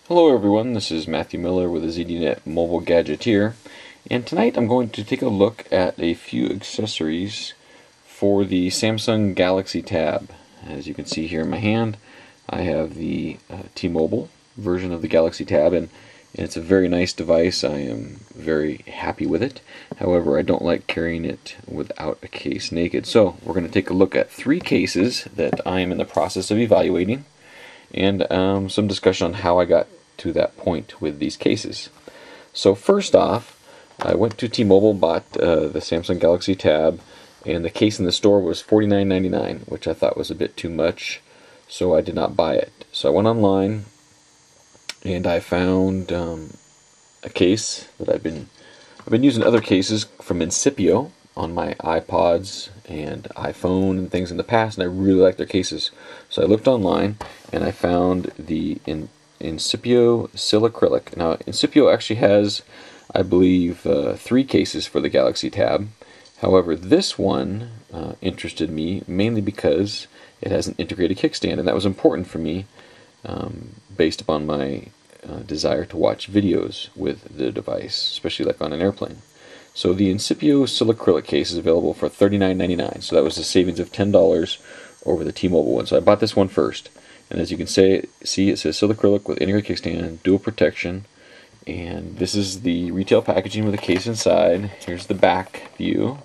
Hello everyone, this is Matthew Miller with the ZDNet Mobile Gadgeteer, and tonight I'm going to take a look at a few accessories for the Samsung Galaxy Tab. As you can see here in my hand, I have the T-Mobile version of the Galaxy Tab, and it's a very nice device. I am very happy with it. However, I don't like carrying it without a case naked. So we're going to take a look at 3 cases that I am in the process of evaluating, and some discussion on how I got to that point with these cases. So first off, I went to T-Mobile, bought the Samsung Galaxy Tab, and the case in the store was $49.99, which I thought was a bit too much, so I did not buy it. So I went online and I found a case that I've been using other cases from Incipio on my iPods and iPhone and things in the past, and I really like their cases. So I looked online and I found the Incipio SILICRYLIC. Now, Incipio actually has, I believe, 3 cases for the Galaxy Tab. However, this one interested me mainly because it has an integrated kickstand, and that was important for me based upon my desire to watch videos with the device, especially like on an airplane. So the Incipio SILICRYLIC case is available for $39.99, so that was a savings of $10 over the T-Mobile one. So I bought this one first, and as you can see, it says SILICRYLIC with integrated kickstand, dual protection, and this is the retail packaging with a case inside. Here's the back view.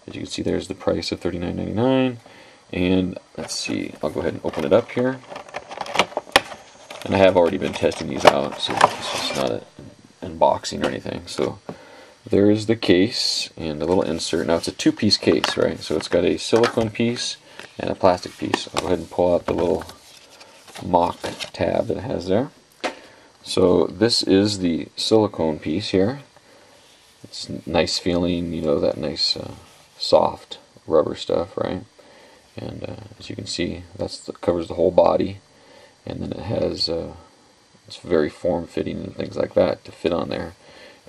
As you can see, there's the price of $39.99, and let's see, I'll go ahead and open it up here. And I have already been testing these out, so this is not an unboxing or anything. So there's the case and a little insert. Now it's a 2-piece case, right? So it's got a silicone piece and a plastic piece. I'll go ahead and pull out the little mock tab that it has there. So this is the silicone piece here. It's nice feeling, you know, that nice soft rubber stuff, right? And as you can see, covers the whole body. And then it has it's very form-fitting and things like that to fit on there.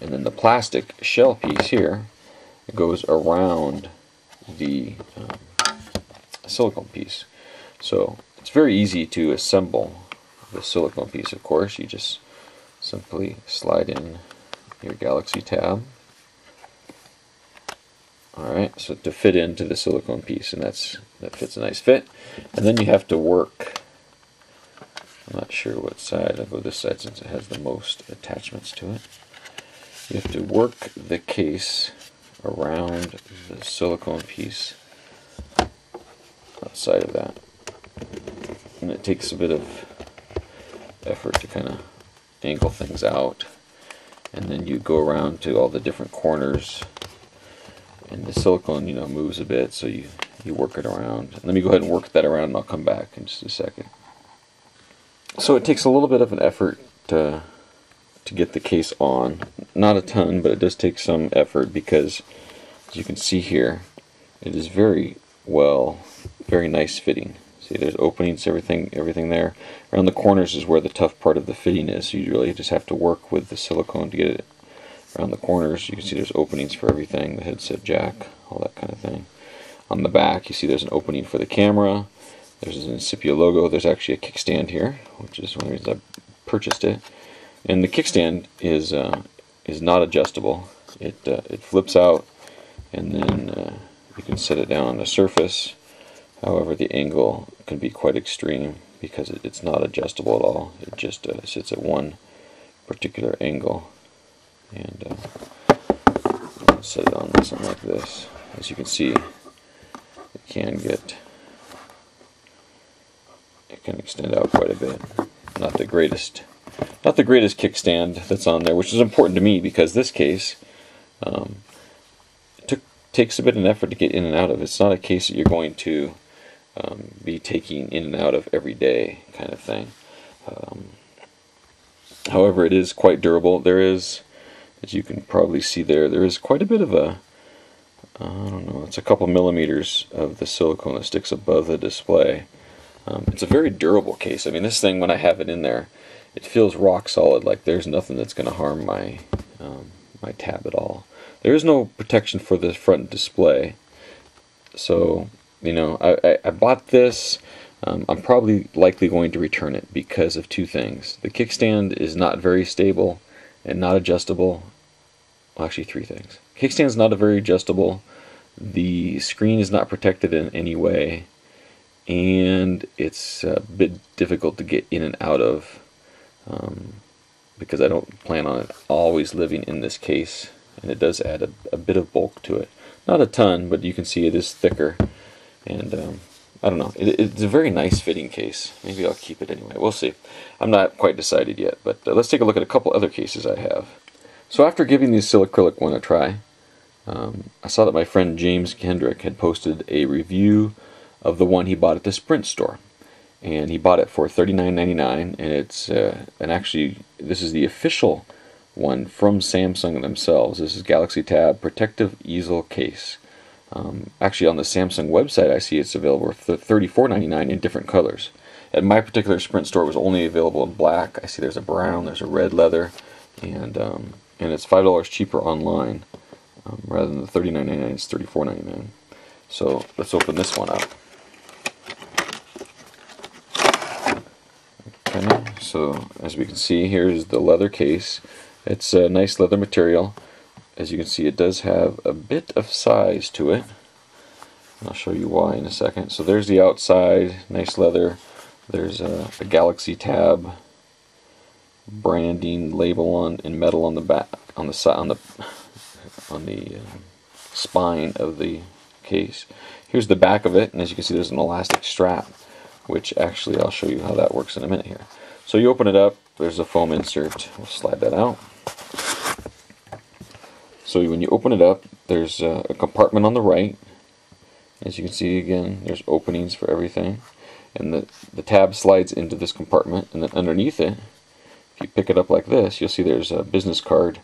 And then the plastic shell piece here, it goes around the silicone piece. So it's very easy to assemble the silicone piece, of course. You just simply slide in your Galaxy Tab. Alright, so to fit into the silicone piece, and that fits a nice fit. And then you have to work, I'm not sure what side, I'll go this side since it has the most attachments to it. You have to work the case around the silicone piece outside of that. And it takes a bit of effort to kind of angle things out. And then you go around to all the different corners. And the silicone, you know, moves a bit, so you work it around. Let me go ahead and work that around, and I'll come back in just a second. So it takes a little bit of an effort to get the case on. Not a ton, but it does take some effort because, as you can see here, it is very nice fitting. See, there's openings, everything there. Around the corners is where the tough part of the fitting is. So you really just have to work with the silicone to get it around the corners. You can see there's openings for everything, the headset jack, all that kind of thing. On the back, you see there's an opening for the camera. There's an Incipio logo. There's actually a kickstand here, which is one of the reasons I purchased it. And the kickstand is not adjustable. It flips out, and then you can set it down on a surface. However, the angle can be quite extreme because it's not adjustable at all. It just sits at one particular angle. And I'll set it on something like this. As you can see, it can extend out quite a bit. Not the greatest kickstand that's on there, which is important to me because this case takes a bit of an effort to get in and out of. It's not a case that you're going to be taking in and out of every day, kind of thing. However, it is quite durable. There is, as you can probably see there is quite a bit of a, I don't know, it's a couple millimeters of the silicone that sticks above the display. It's a very durable case. I mean, this thing, when I have it in there, it feels rock solid, like there's nothing that's going to harm my my tab at all. There is no protection for the front display. So, you know, I bought this I'm probably likely going to return it because of two things. The kickstand is not very stable and not adjustable. Well, actually, three things. Kickstand is not very adjustable. The screen is not protected in any way, and it's a bit difficult to get in and out of because I don't plan on it always living in this case, and it does add a bit of bulk to it. Not a ton, but you can see it is thicker, and I don't know. It's a very nice fitting case. Maybe I'll keep it anyway. We'll see. I'm not quite decided yet, but let's take a look at a couple other cases I have. So after giving the Silicrylic one a try, I saw that my friend James Kendrick had posted a review of the one he bought at the Sprint store. And he bought it for $39.99, and it's and actually this is the official one from Samsung themselves. This is Galaxy Tab Protective Easel Case. Actually, on the Samsung website, I see it's available for $34.99 in different colors. At my particular Sprint store, it was only available in black. I see there's a brown, there's a red leather, and it's $5 cheaper online rather than the $39.99. It's $34.99. So let's open this one up. Okay, so as we can see, here's the leather case. It's a nice leather material. As you can see, it does have a bit of size to it. I'll show you why in a second. So there's the outside, nice leather. There's a Galaxy Tab branding label in metal on the back, on the side, on the spine of the case. Here's the back of it, and as you can see, there's an elastic strap, which actually I'll show you how that works in a minute here. So you open it up. There's a foam insert. We'll slide that out. So when you open it up, there's a compartment on the right. As you can see, again, there's openings for everything. And the tab slides into this compartment, and then underneath it, if you pick it up like this, you'll see there's a business card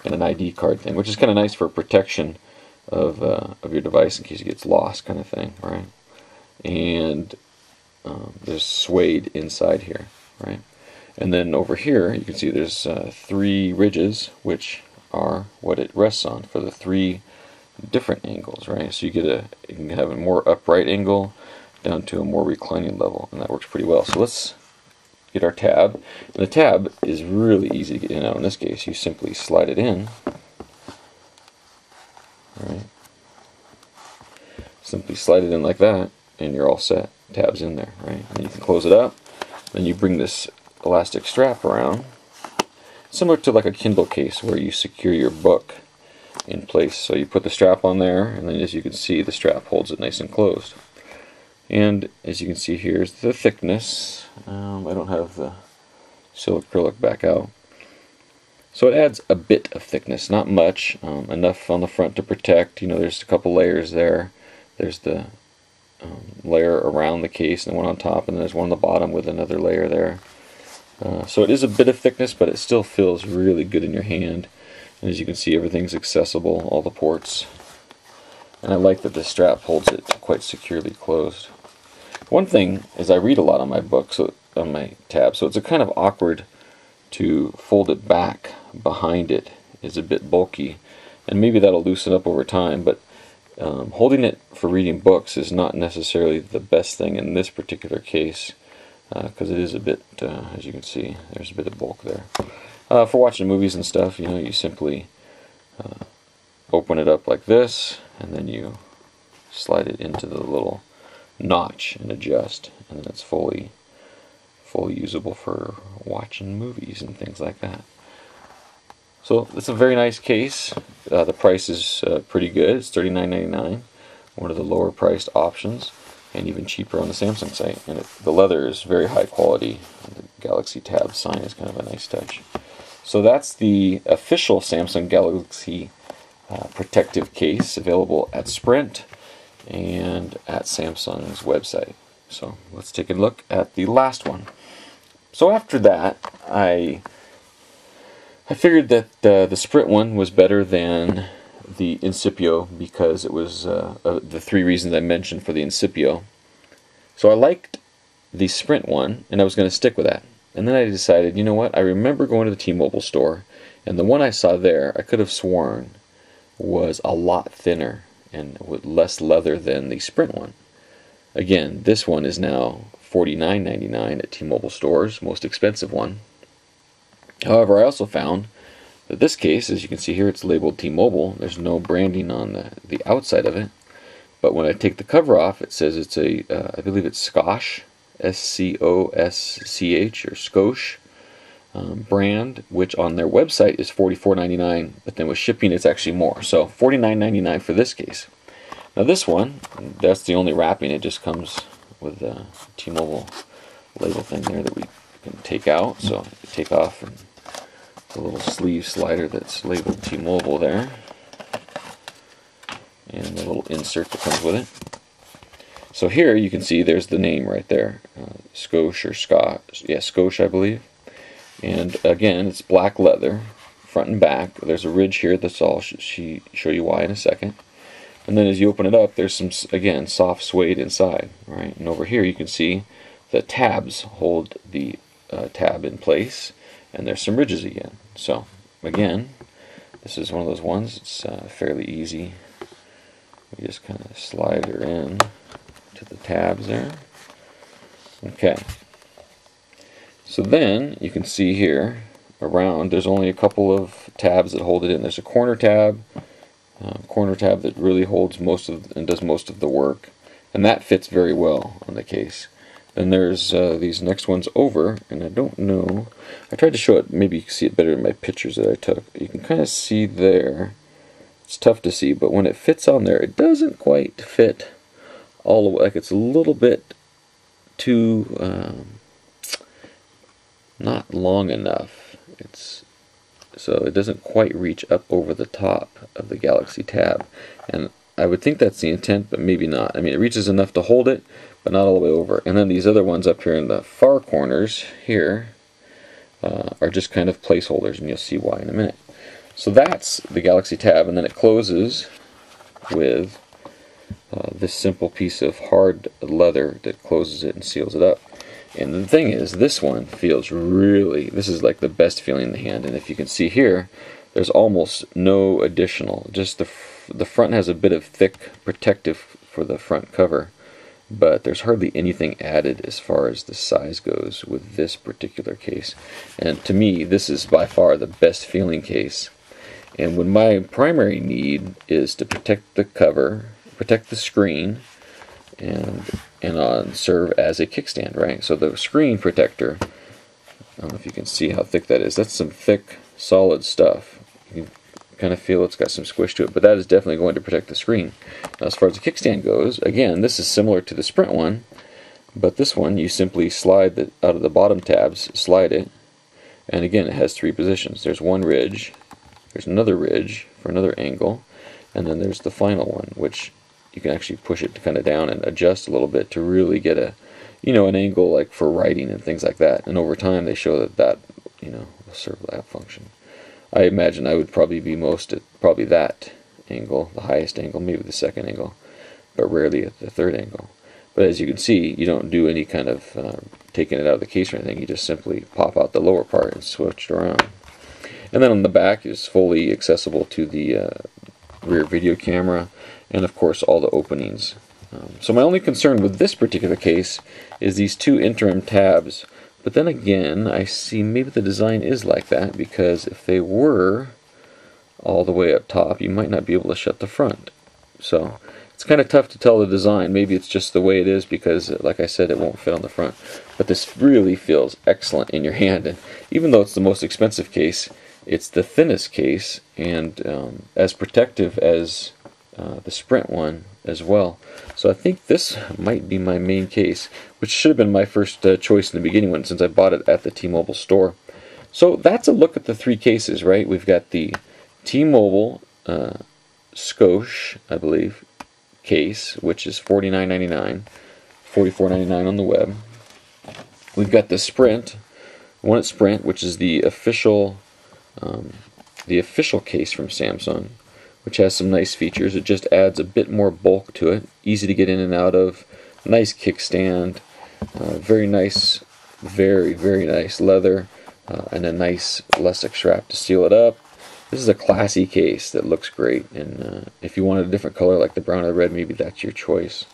and an ID card thing, which is kind of nice for protection of your device in case it gets lost, kind of thing, right? And there's suede inside here, right? And then over here, you can see there's 3 ridges, which are what it rests on for the 3 different angles, right? So you can have a more upright angle down to a more reclining level, and that works pretty well. So let's get our tab. And the tab is really easy to get in and out. In this case, you simply slide it in, right? Simply slide it in like that, and you're all set. Tab's in there, right? And you can close it up. Then you bring this elastic strap around, similar to like a Kindle case where you secure your book in place. So you put the strap on there, and then as you can see, the strap holds it nice and closed. And as you can see, here's the thickness. I don't have the Silicrylic back out. So it adds a bit of thickness, not much, enough on the front to protect. You know, there's a couple layers there. There's the layer around the case and one on top, and then there's one on the bottom with another layer there. So it is a bit of thickness, but it still feels really good in your hand. And as you can see, everything's accessible, all the ports. And I like that the strap holds it quite securely closed. One thing is I read a lot on my book, so on my tab, so it's a kind of awkward to fold it back behind it. It's a bit bulky, and maybe that'll loosen up over time, but holding it for reading books is not necessarily the best thing in this particular case, because it is a bit, as you can see, there's a bit of bulk there. For watching movies and stuff, you know, you simply open it up like this, and then you slide it into the little notch and adjust, and then it's fully usable for watching movies and things like that. So it's a very nice case. The price is pretty good. It's $39.99, one of the lower priced options, and even cheaper on the Samsung site. And the leather is very high quality. The Galaxy Tab sign is kind of a nice touch. So that's the official Samsung Galaxy protective case, available at Sprint and at Samsung's website. So let's take a look at the last one. So after that, I figured that the Sprint one was better than the Incipio because it was the 3 reasons I mentioned for the Incipio. So I liked the Sprint one, and I was going to stick with that. And then I decided, you know what, I remember going to the T-Mobile store, and the one I saw there, I could have sworn was a lot thinner and with less leather than the Sprint one. Again, this one is now $49.99 at T-Mobile stores, most expensive one. However, I also found that this case, as you can see here, it's labeled T-Mobile. There's no branding on the outside of it. But when I take the cover off, it says it's a, I believe it's Scosche, S-C-O-S-C-H, or Scosche brand, which on their website is $44.99, but then with shipping it's actually more. So $49.99 for this case. Now this one, that's the only wrapping. It just comes with a T-Mobile label thing there that we can take out. So you take off and the little sleeve slider that's labeled T-Mobile there, and the little insert that comes with it. So here you can see there's the name right there, Scosche or Scotch, yeah, Scosche I believe. And again, it's black leather, front and back. There's a ridge here that's all show you why in a second. And then as you open it up, there's some, again, soft suede inside, right? And over here you can see the tabs hold the tab in place, and there's some ridges again. So again, this is one of those ones. It's fairly easy. We just kind of slide her in to the tabs there. Okay. So then you can see here around there's only a couple of tabs that hold it in. There's a corner tab that really holds most of and does most of the work, and that fits very well on the case. Then there's these next ones over, and I don't know. I tried to show it. Maybe you can see it better in my pictures that I took. You can kind of see there. It's tough to see, but when it fits on there, it doesn't quite fit all the way. Like it's a little bit too not long enough. So it doesn't quite reach up over the top of the Galaxy Tab, and I would think that's the intent, but maybe not. I mean, it reaches enough to hold it, but not all the way over. And then these other ones up here in the far corners here are just kind of placeholders, and you'll see why in a minute. So that's the Galaxy Tab, and then it closes with this simple piece of hard leather that closes it and seals it up. And the thing is, this one feels really, this is like the best feeling in the hand. And if you can see here, there's almost no additional, just the front has a bit of thick protective for the front cover, but there's hardly anything added as far as the size goes with this particular case. And to me, this is by far the best feeling case. And when my primary need is to protect the cover, protect the screen, and serve as a kickstand, right? So the screen protector, I don't know if you can see how thick that is. That's some thick, solid stuff. You can kind of feel it's got some squish to it, but that is definitely going to protect the screen. Now, as far as the kickstand goes, again, this is similar to the Sprint one, but this one you simply slide out of the bottom tabs, slide it, and again, it has three positions. There's one ridge, there's another ridge for another angle, and then there's the final one, which you can actually push it kind of down and adjust a little bit to really get a, an angle like for writing and things like that. And over time, they show that will serve that function. I imagine I would probably be most at probably that angle, the highest angle, maybe the second angle, but rarely at the third angle. But as you can see, you don't do any kind of taking it out of the case or anything. You just simply pop out the lower part and switch it around. And then on the back is fully accessible to the rear video camera, and of course all the openings. So my only concern with this particular case is these two interim tabs, but then again I see maybe the design is like that, because if they were all the way up top you might not be able to shut the front. So it's kind of tough to tell the design. Maybe it's just the way it is, because like I said, it won't fit on the front. But this really feels excellent in your hand, and even though it's the most expensive case, it's the thinnest case, and as protective as the Sprint one as well. So I think this might be my main case, which should have been my first choice in the beginning one, since I bought it at the T-Mobile store. So that's a look at the three cases, right? We've got the T-Mobile Scosche, I believe, case, which is $49.99, $44.99 on the web. We've got the Sprint, one at Sprint, which is the official case from Samsung, which has some nice features. It just adds a bit more bulk to it, easy to get in and out of, nice kickstand, very nice, very nice leather, and a nice elastic strap to seal it up. This is a classy case that looks great, and if you wanted a different color like the brown or the red, maybe that's your choice.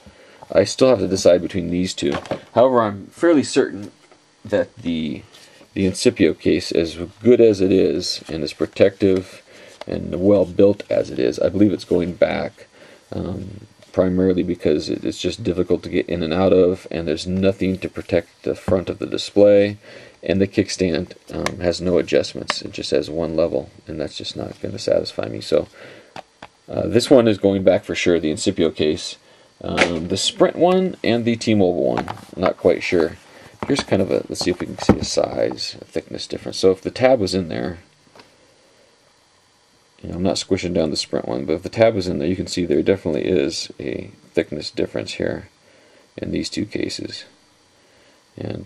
I still have to decide between these two. However, I'm fairly certain that the Incipio case, as good as it is, and as protective and well built as it is, I believe it's going back, primarily because it's just difficult to get in and out of, and there's nothing to protect the front of the display, and the kickstand has no adjustments. It just has one level, and that's just not going to satisfy me. So this one is going back for sure, the Incipio case. The Sprint one and the T-Mobile one, not quite sure. Here's kind of a, let's see if we can see a size, a thickness difference. So if the tab was in there, I'm not squishing down the Sprint one, but if the tab was in there, you can see there definitely is a thickness difference here in these two cases. And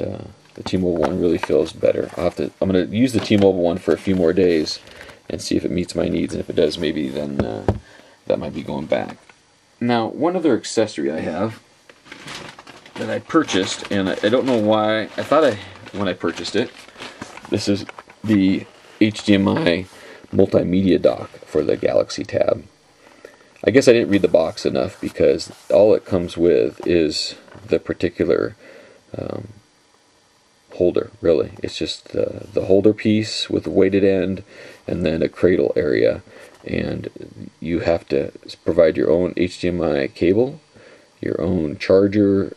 the T-Mobile one really feels better. I'm going to use the T-Mobile one for a few more days and see if it meets my needs, and if it does, maybe then that might be going back. Now, one other accessory I have that I purchased, and I don't know why, I thought when I purchased it, this is the HDMI multimedia dock for the Galaxy Tab. I guess I didn't read the box enough, because all it comes with is the particular holder, really. It's just the holder piece with the weighted end, and then a cradle area, and you have to provide your own HDMI cable, your own charger.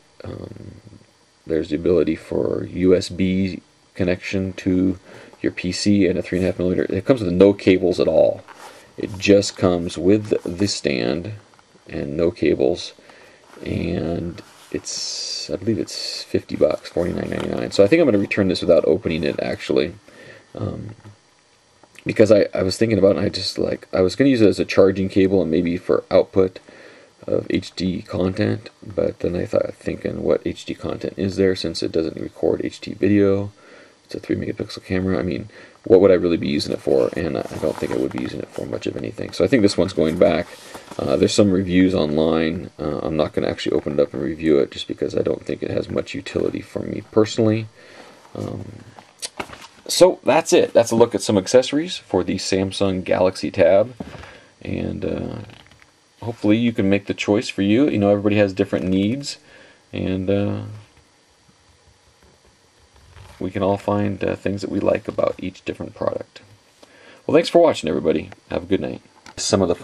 There's the ability for USB connection to your PC and a 3.5mm. It comes with no cables at all. It just comes with the stand and no cables, and I believe it's $50, $49.99. So I think I'm going to return this without opening it, actually, because I was thinking about it. I was going to use it as a charging cable and maybe for output of HD content, but then I thought, thinking, what HD content is there, since it doesn't record HD video? It's a 3-megapixel camera. I mean, what would I really be using it for? And I don't think I would be using it for much of anything. So I think this one's going back. There's some reviews online. I'm not going to actually open it up and review it, just because I don't think it has much utility for me personally. So that's it. That's a look at some accessories for the Samsung Galaxy Tab, and hopefully you can make the choice for you. You know, everybody has different needs, and we can all find things that we like about each different product. Well, thanks for watching, everybody. Have a good night. Some of the phone